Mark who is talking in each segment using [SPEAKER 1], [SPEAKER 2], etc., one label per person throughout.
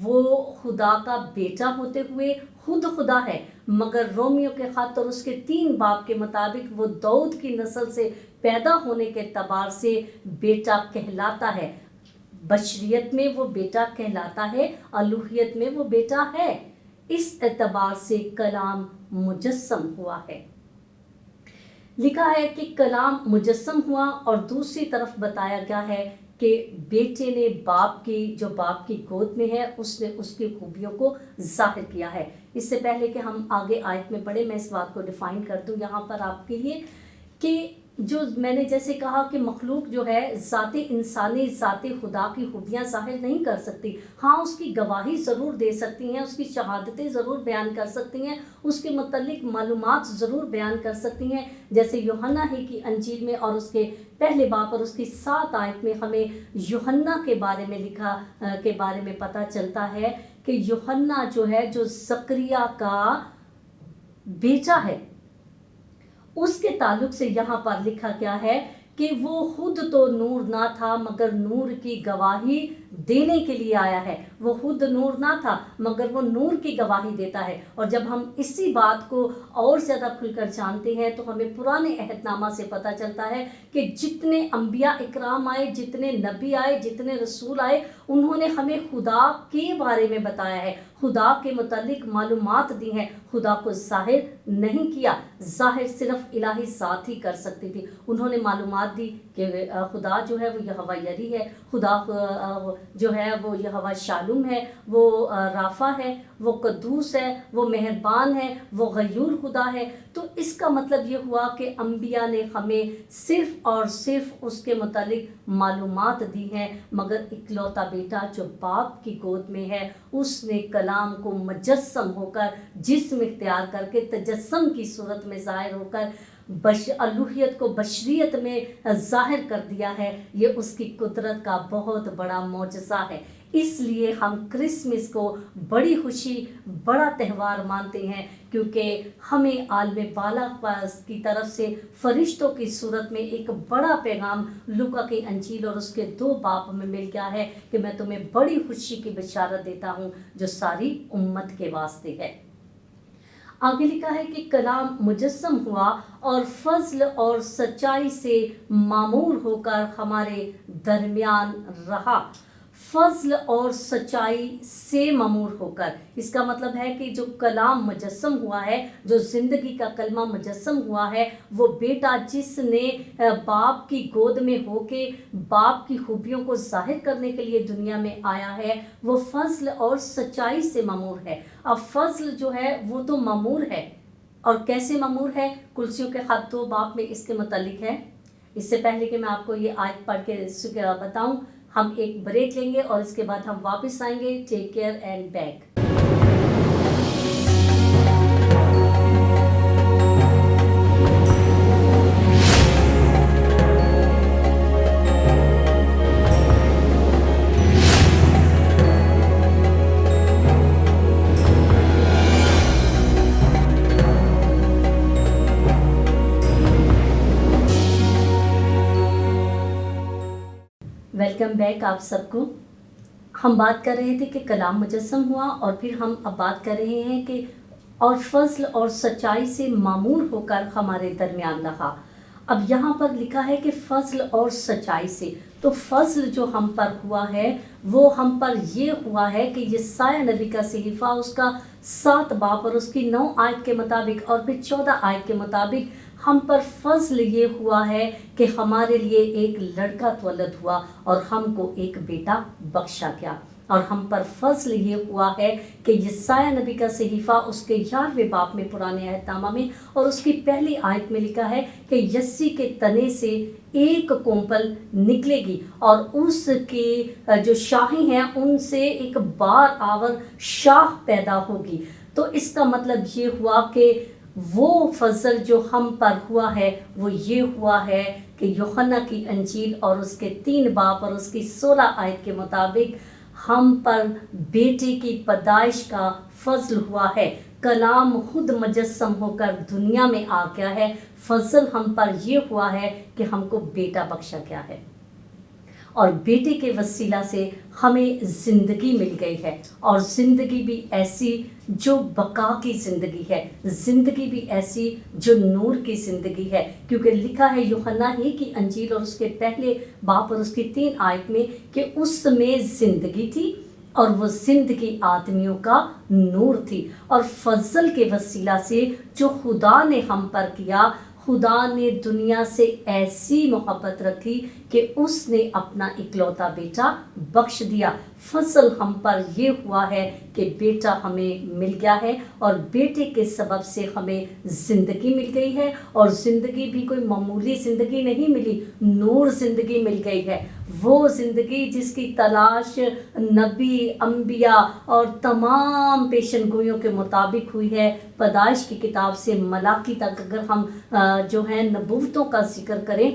[SPEAKER 1] وہ خدا کا بیٹا ہوتے ہوئے خود خدا ہے، مگر رومیو کے خط اور اس کے 3 باب کے مطابق وہ داؤد کی نسل سے پیدا ہونے کے اعتبار سے بیٹا کہلاتا ہے۔ بشریت میں وہ بیٹا کہلاتا ہے، الوہیت میں وہ بیٹا ہے۔ اس اعتبار سے کلام مجسم ہوا ہے۔ لکھا ہے کہ کلام مجسم ہوا، اور دوسری طرف بتایا گیا ہے کہ بیٹے نے باپ کی گود میں ہے، اس نے اس کی خوبیوں کو ظاہر کیا ہے۔ اس سے پہلے کہ ہم آگے آیت میں پڑھیں، میں اس بات کو ڈیفائن کر دوں یہاں پر آپ کے لیے کہ جو میں نے جیسے کہا کہ مخلوق جو ہے ذات انسانی، ذات خدا کی خوبیاں ظاہر نہیں کر سکتی، ہاں اس کی گواہی ضرور دے سکتی ہیں، اس کی شہادتیں ضرور بیان کر سکتی ہیں، اس کے متعلق معلومات ضرور بیان کر سکتی ہیں، جیسے یوحنا ہی کی انجیل میں اور اس کے پہلے باب اور اس کی 7 آیت میں ہمیں یوحنا کے بارے میں پتہ چلتا ہے کہ یوحنا جو ہے جو زکریا کا بیٹا ہے، اس کے تعلق سے یہاں پر لکھا گیا ہے کہ وہ خود تو نور نہ تھا مگر نور کی گواہی دینے کے لیے آیا ہے۔ وہ خود نور نہ تھا مگر وہ نور کی گواہی دیتا ہے۔ اور جب ہم اسی بات کو اور زیادہ کھل کر جانتے ہیں تو ہمیں پرانے عہد نامہ سے پتہ چلتا ہے کہ جتنے انبیاء اکرام آئے، جتنے نبی آئے، جتنے رسول آئے، انہوں نے ہمیں خدا کے بارے میں بتایا ہے، خدا کے متعلق معلومات دی ہیں، خدا کو ظاہر نہیں کیا۔ ظاہر صرف الہی ذات ہی کر سکتی تھی۔ انہوں نے معلومات دی کہ خدا جو ہے وہ یہوہ یری ہے، خدا جو ہے وہ یہوہ شالوم ہے، وہ رافع ہے، وہ قدوس ہے، وہ مہربان ہے، وہ غیور خدا ہے۔ تو اس کا مطلب یہ ہوا کہ انبیاء نے ہمیں صرف اور صرف اس کے متعلق معلومات دی ہیں، مگر اکلوتا بیٹا جو باپ کی گود میں ہے، اس نے کلام کو مجسم ہو کر، جسم اختیار کر کے، تجسم کی صورت میں ظاہر ہو کر الوہیت کو بشریت میں ظاہر کر دیا ہے۔ یہ اس کی قدرت کا بہت بڑا معجزہ ہے۔ اس لیے ہم کرسمس کو بڑی خوشی، بڑا تہوار مانتے ہیں، کیونکہ ہمیں عالم بالا کی طرف سے فرشتوں کی صورت میں ایک بڑا پیغام لوکا کی انجیل اور اس کے 2 باب میں مل گیا ہے کہ میں تمہیں بڑی خوشی کی بشارت دیتا ہوں جو ساری امت کے واسطے ہے۔ آگے لکھا ہے کہ کلام مجسم ہوا اور فضل اور سچائی سے معمور ہو کر ہمارے درمیان رہا۔ فضل اور سچائی سے معمور ہو کر، اس کا مطلب ہے کہ جو کلام مجسم ہوا ہے، جو زندگی کا کلمہ مجسم ہوا ہے، وہ بیٹا جس نے باپ کی گود میں ہو کے باپ کی خوبیوں کو ظاہر کرنے کے لیے دنیا میں آیا ہے، وہ فضل اور سچائی سے معمور ہے۔ اب فضل جو ہے وہ تو معمور ہے، اور کیسے معمور ہے؟ کلسیوں کے خط 2 باب میں اس کے متعلق ہے۔ اس سے پہلے کہ میں آپ کو یہ آیت پڑھ کے بتاؤں، ہم ایک بریک لیں گے اور اس کے بعد ہم واپس آئیں گے۔ Take care and back. Welcome back آپ سب کو۔ ہم بات کر رہے تھے کہ کلام مجسم ہوا، اور پھر ہم اب بات کر رہے ہیں کہ اور فضل اور سچائی سے معمور ہو کر ہمارے درمیان رہا۔ اب یہاں پر لکھا ہے کہ فضل اور سچائی سے، تو فضل جو ہم پر ہوا ہے وہ ہم پر یہ ہوا ہے کہ یسایہ نبی کا صحیفہ اس کا 7 باب اور اس کی 9 آیت کے مطابق اور پھر 14 آیت کے مطابق ہم پر فضل یہ ہوا ہے کہ ہمارے لیے ایک لڑکا تولد ہوا اور ہم کو ایک بیٹا بخشا گیا۔ اور ہم پر فضل یہ ہوا ہے کہ یسایہ نبی کا صحیفہ اس کے 11ویں باب میں پرانے عہد نامہ میں اور اس کی پہلی آیت میں لکھا ہے کہ یسی کے تنے سے ایک کونپل نکلے گی اور اس کی جو شاخیں ہیں ان سے ایک بار آور شاخ پیدا ہوگی۔ تو اس کا مطلب یہ ہوا کہ وہ فضل جو ہم پر ہوا ہے وہ یہ ہوا ہے کہ یوحنا کی انجیل اور اس کے 3 باب اور اس کی 16 آیت کے مطابق ہم پر بیٹے کی پیدائش کا فضل ہوا ہے۔ کلام خود مجسم ہو کر دنیا میں آ گیا ہے۔ فضل ہم پر یہ ہوا ہے کہ ہم کو بیٹا بخشا گیا ہے۔ اور بیٹے کے وسیلہ سے ہمیں زندگی مل گئی ہے، اور زندگی بھی ایسی جو بقا کی زندگی ہے، زندگی بھی ایسی جو نور کی زندگی ہے، کیونکہ لکھا ہے یوحنا ہی کی انجیل اور اس کے پہلے باب اور اس کی 3 آیت میں کہ اس میں زندگی تھی اور وہ زندگی آدمیوں کا نور تھی، اور فضل کے وسیلہ سے جو خدا نے ہم پر کیا، خدا نے دنیا سے ایسی محبت رکھی کہ اس نے اپنا اکلوتا بیٹا بخش دیا۔ فضل ہم پر یہ ہوا ہے کہ بیٹا ہمیں مل گیا ہے، اور بیٹے کے سبب سے ہمیں زندگی مل گئی ہے، اور زندگی بھی کوئی معمولی زندگی نہیں ملی، نور زندگی مل گئی ہے، وہ زندگی جس کی تلاش نبی، انبیاء اور تمام پیشن گوئیوں کے مطابق ہوئی ہے۔ پیدائش کی کتاب سے ملاکی تک اگر ہم جو ہے نبوتوں کا ذکر کریں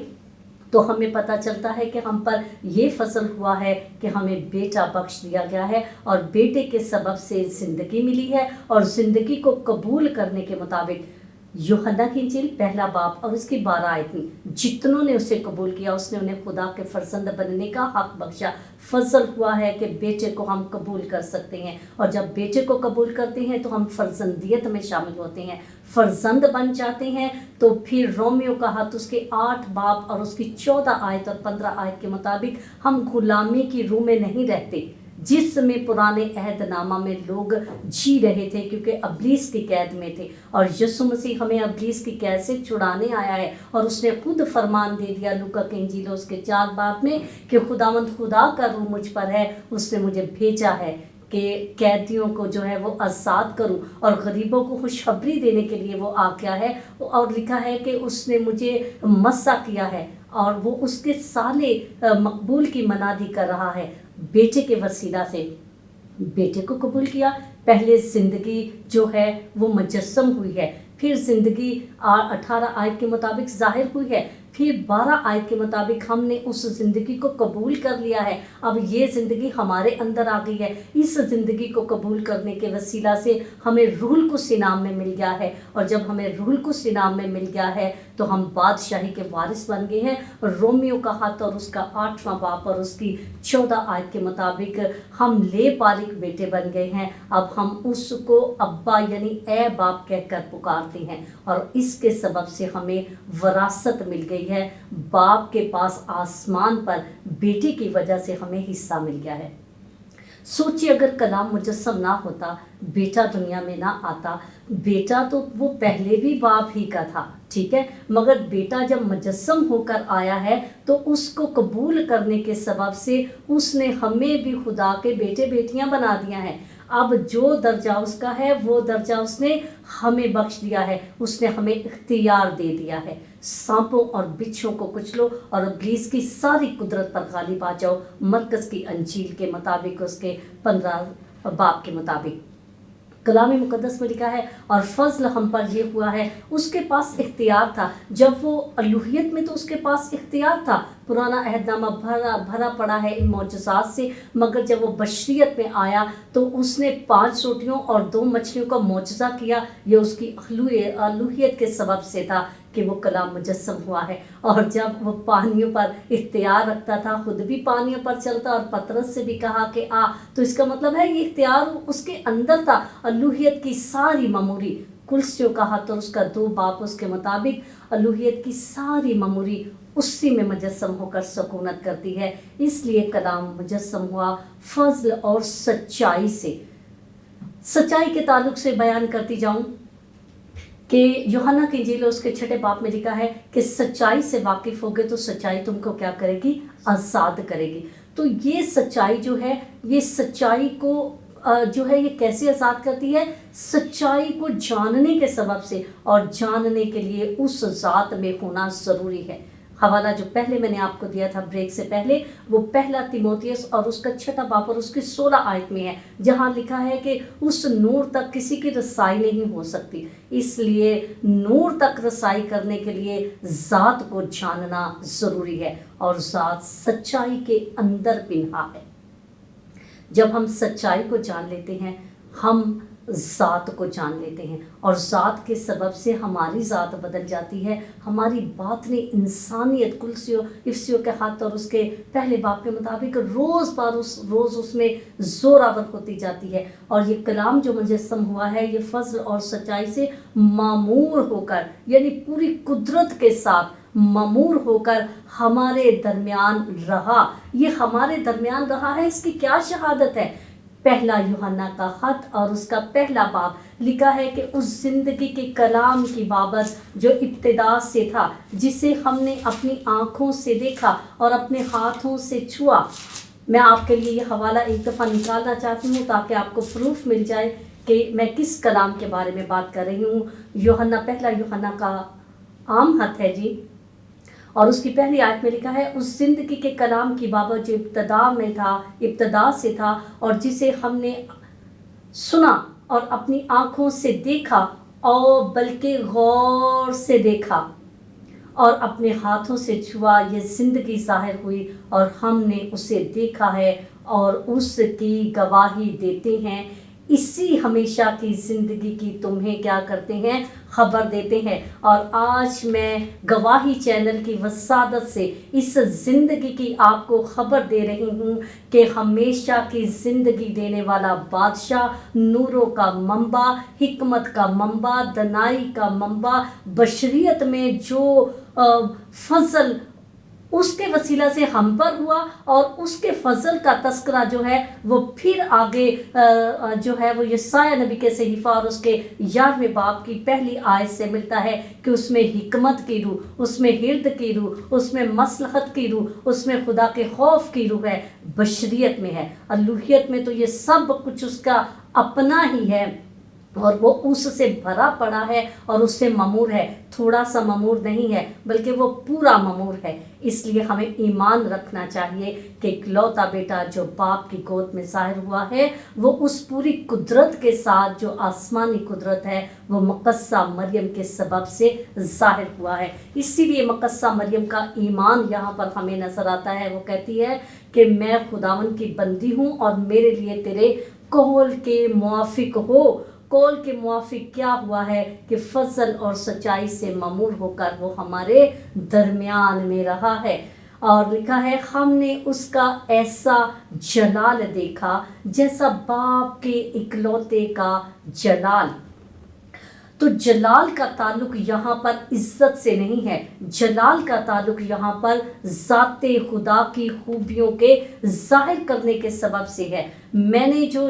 [SPEAKER 1] تو ہمیں پتہ چلتا ہے کہ ہم پر یہ فضل ہوا ہے کہ ہمیں بیٹا بخش دیا گیا ہے، اور بیٹے کے سبب سے زندگی ملی ہے، اور زندگی کو قبول کرنے کے مطابق یوحنا کی انجیل پہلا باب اور اس کی 12 آیت میں جتنوں نے اسے قبول کیا اس نے انہیں خدا کے فرزند بننے کا حق بخشا۔ فضل ہوا ہے کہ بیٹے کو ہم قبول کر سکتے ہیں، اور جب بیٹے کو قبول کرتے ہیں تو ہم فرزندیت میں شامل ہوتے ہیں، فرزند بن جاتے ہیں۔ تو پھر رومیو کا خط اس کے 8 باب اور اس کی 14 آیت اور 15 آیت کے مطابق ہم غلامی کی روح میں نہیں رہتے جس میں پرانے عہد نامہ میں لوگ جی رہے تھے، کیونکہ ابلیس کی قید میں تھے، اور یسوع مسیح ہمیں ابلیس کی قید سے چھڑانے آیا ہے، اور اس نے خود فرمان دے دیا لوکا کی انجیل اس کے 4 باب میں کہ خداوند خدا کا روح مجھ پر ہے، اس نے مجھے بھیجا ہے کہ قیدیوں کو جو ہے وہ آزاد کروں، اور غریبوں کو خوشخبری دینے کے لیے وہ آ گیا ہے، اور لکھا ہے کہ اس نے مجھے مسح کیا ہے، اور وہ اس کے سالے مقبول کی منادی کر رہا ہے۔ بیٹے کے وسیلہ سے بیٹے کو قبول کیا، پہلے زندگی جو ہے وہ مجسم ہوئی ہے، پھر زندگی 18 آیت کے مطابق ظاہر ہوئی ہے، پھر 12 آیت کے مطابق ہم نے اس زندگی کو قبول کر لیا ہے، اب یہ زندگی ہمارے اندر آ گئی ہے۔ اس زندگی کو قبول کرنے کے وسیلہ سے ہمیں روح القدس انعام میں مل گیا ہے، اور جب ہمیں روح القدس انعام میں مل گیا ہے تو ہم بادشاہی کے وارث بن گئے ہیں۔ رومیو کا خط اور اس کا 8واں باب اور اس کی 14 آیت کے مطابق ہم لے پالک بیٹے بن گئے ہیں، اب ہم اس کو ابا یعنی اے باپ کہہ کر پکارتے ہیں، اور اس کے سبب سے ہمیں وراثت مل گئی ہے، باپ کے پاس آسمان پر بیٹے کی وجہ سے ہمیں حصہ مل گیا ہے۔ سوچیے اگر کلام مجسم نہ ہوتا، بیٹا دنیا میں نہ آتا، بیٹا تو وہ پہلے بھی باپ ہی کا تھا، ٹھیک ہے، مگر بیٹا جب مجسم ہو کر آیا ہے تو اس کو قبول کرنے کے سبب سے اس نے ہمیں بھی خدا کے بیٹے بیٹیاں بنا دیا ہے۔ اب جو درجہ اس کا ہے وہ درجہ اس نے ہمیں بخش دیا ہے، اس نے ہمیں اختیار دے دیا ہے، سانپوں اور بچھوں کو کچلو اور ابلیس کی ساری قدرت پر غالب آ جاؤ، مرکز کی انجیل کے مطابق اس کے 15 باب کے مطابق کلام مقدس میں لکھا ہے۔ اور فضل ہم پر یہ ہوا ہے، اس کے پاس اختیار تھا، جب وہ الوہیت میں تو اس کے پاس اختیار تھا، پرانا عہد نامہ بھرا پڑا ہے ان معجزات سے، مگر جب وہ بشریت میں آیا تو اس نے 5 روٹیوں اور 2 مچھلیوں کا معجزہ کیا، یہ اس کی الوہیت کے سبب سے تھا کہ وہ کلام مجسم ہوا ہے۔ اور جب وہ پانیوں پر اختیار رکھتا تھا، خود بھی پانیوں پر چلتا اور پطرس سے بھی کہا کہ آ، تو اس کا مطلب ہے یہ اختیار اس کے اندر تھا۔ الوہیت کی ساری معموری کلسیوں کا خط اور اس کا 2 باب اس کے مطابق الوہیت کی ساری معموری اسی میں مجسم ہو کر سکونت کرتی ہے، اس لیے کلام مجسم ہوا فضل اور سچائی سے۔ سچائی کے تعلق سے بیان کرتی جاؤں کہ یوحنا کی انجیل اس کے 6 باب میں لکھا ہے کہ سچائی سے واقف ہوگے تو سچائی تم کو کیا کرے گی؟ آزاد کرے گی۔ تو یہ سچائی جو ہے، یہ سچائی کو جو ہے یہ کیسے آزاد کرتی ہے؟ سچائی کو جاننے کے سبب سے، اور جاننے کے لیے اس ذات میں ہونا ضروری ہے۔ حوالہ جو پہلے میں نے آپ کو دیا تھا بریک سے پہلے، وہ پہلا تیموتھیوس اور اس کا 6 باب اور اس کی 16 آیت میں ہے، جہاں لکھا ہے کہ اس نور تک کسی کی رسائی نہیں ہو سکتی، اس لیے نور تک رسائی کرنے کے لیے ذات کو جاننا ضروری ہے، اور ذات سچائی کے اندر پنہا ہے۔ جب ہم سچائی کو جان لیتے ہیں، ہم ذات کو جان لیتے ہیں، اور ذات کے سبب سے ہماری ذات بدل جاتی ہے، ہماری باطنی انسانیت کلسیو افسیو کے خط اور اس کے پہلے باب کے مطابق روز روز اس میں زوراور ہوتی جاتی ہے، اور یہ کلام جو مجسم ہوا ہے یہ فضل اور سچائی سے معمور ہو کر، یعنی پوری قدرت کے ساتھ معمور ہو کر ہمارے درمیان رہا۔ یہ ہمارے درمیان رہا ہے، اس کی کیا شہادت ہے؟ پہلا یوحنا کا خط اور اس کا پہلا باب لکھا ہے کہ اس زندگی کے کلام کی بابت جو ابتدا سے تھا، جسے ہم نے اپنی آنکھوں سے دیکھا اور اپنے ہاتھوں سے چھوا۔ میں آپ کے لیے یہ حوالہ ایک دفعہ نکالنا چاہتی ہوں تاکہ آپ کو پروف مل جائے کہ میں کس کلام کے بارے میں بات کر رہی ہوں۔ پہلا یوحنا کا عام خط ہے جی، اور اس کی پہلی آیت میں لکھا ہے اس زندگی کے کلام کی بابت جو ابتدا سے تھا اور جسے ہم نے سنا اور اپنی آنکھوں سے دیکھا، اور بلکہ غور سے دیکھا اور اپنے ہاتھوں سے چھوا، یہ زندگی ظاہر ہوئی اور ہم نے اسے دیکھا ہے اور اس کی گواہی دیتے ہیں۔ اسی ہمیشہ کی زندگی کی تمہیں کیا کرتے ہیں؟ خبر دیتے ہیں۔ اور آج میں گواہی چینل کی وسادت سے اس زندگی کی آپ کو خبر دے رہی ہوں کہ ہمیشہ کی زندگی دینے والا بادشاہ، نوروں کا منبع، حکمت کا منبع، دانائی کا منبع، بشریت میں جو فضل اس کے وسیلہ سے ہم پر ہوا، اور اس کے فضل کا تذکرہ جو ہے وہ پھر آگے جو ہے وہ یسایہ نبی کے صحیفہ اور اس کے 11ویں باب کی پہلی آیت سے ملتا ہے کہ اس میں حکمت کی روح، اس میں حرد کی روح، اس میں مصلحت کی روح، اس میں خدا کے خوف کی روح ہے، بشریت میں ہے، الوہیت میں تو یہ سب کچھ اس کا اپنا ہی ہے، اور وہ اس سے بھرا پڑا ہے اور اس سے ممور ہے، تھوڑا سا ممور نہیں ہے بلکہ وہ پورا ممور ہے۔ اس لیے ہمیں ایمان رکھنا چاہیے کہ اکلوتا بیٹا جو باپ کی گود میں ظاہر ہوا ہے، وہ اس پوری قدرت کے ساتھ جو آسمانی قدرت ہے وہ مقدسہ مریم کے سبب سے ظاہر ہوا ہے۔ اسی لیے مقدسہ مریم کا ایمان یہاں پر ہمیں نظر آتا ہے، وہ کہتی ہے کہ میں خداوند کی بندی ہوں اور میرے لیے تیرے قول کے موافق ہو۔ قول کے موافق کیا ہوا ہے کہ فضل اور سچائی سے معمور ہو کر وہ ہمارے درمیان میں رہا ہے، اور لکھا ہے ہم نے اس کا ایسا جلال دیکھا جیسا باپ کے اکلوتے کا جلال۔ تو جلال کا تعلق یہاں پر عزت سے نہیں ہے، جلال کا تعلق یہاں پر ذات خدا کی خوبیوں کے ظاہر کرنے کے سبب سے ہے۔ میں نے جو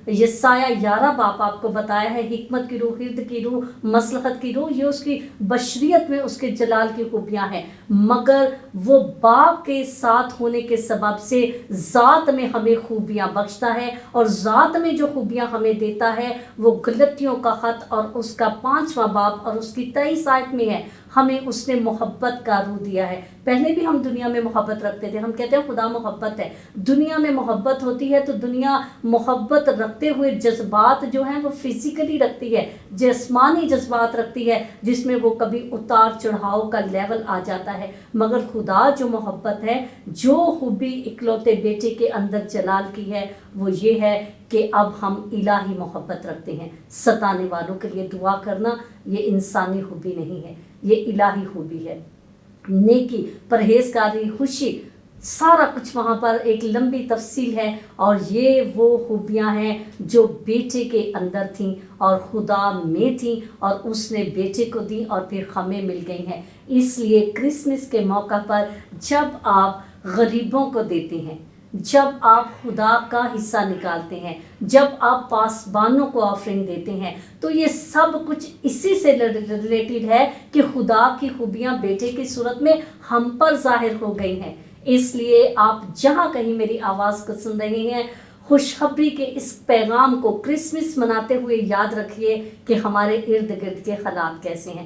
[SPEAKER 1] یسایہ 11 باب آپ کو بتایا ہے، حکمت کی روح، حرد کی روح، مصلحت کی روح، یہ اس کی بشریت میں اس کے جلال کی خوبیاں ہیں، مگر وہ باپ کے ساتھ ہونے کے سبب سے ذات میں ہمیں خوبیاں بخشتا ہے، اور ذات میں جو خوبیاں ہمیں دیتا ہے وہ گلتیوں کا خط اور اس کا 5واں باب اور اس کی 23 آیت میں ہے۔ ہمیں اس نے محبت کا روح دیا ہے۔ پہلے بھی ہم دنیا میں محبت رکھتے تھے، ہم کہتے ہیں خدا محبت ہے، دنیا میں محبت ہوتی ہے تو دنیا محبت رکھتے ہوئے جذبات جو ہیں وہ فزیکلی رکھتی ہے، جسمانی جذبات رکھتی ہے، جس میں وہ کبھی اتار چڑھاؤ کا لیول آ جاتا ہے، مگر خدا جو محبت ہے، جو خوبی اکلوتے بیٹے کے اندر جلال کی ہے، وہ یہ ہے کہ اب ہم الہی محبت رکھتے ہیں۔ ستانے والوں کے لیے دعا کرنا یہ انسانی خوبی نہیں ہے، یہ الہی خوبی ہے۔ نیکی، پرہیزگاری، خوشی، سارا کچھ وہاں پر ایک لمبی تفصیل ہے، اور یہ وہ خوبیاں ہیں جو بیٹے کے اندر تھیں اور خدا میں تھیں، اور اس نے بیٹے کو دی اور پھر ہمیں مل گئی ہیں۔ اس لیے کرسمس کے موقع پر جب آپ غریبوں کو دیتے ہیں، جب آپ خدا کا حصہ نکالتے ہیں، جب آپ پاسبانوں کو آفرنگ دیتے ہیں، تو یہ سب کچھ اسی سے ریلیٹڈ ہے کہ خدا کی خوبیاں بیٹے کی صورت میں ہم پر ظاہر ہو گئی ہیں۔ اس لیے آپ جہاں کہیں میری آواز کو سن رہے ہیں، خوشخبری کے اس پیغام کو کرسمس مناتے ہوئے یاد رکھیے کہ ہمارے ارد گرد کے حالات کیسے ہیں۔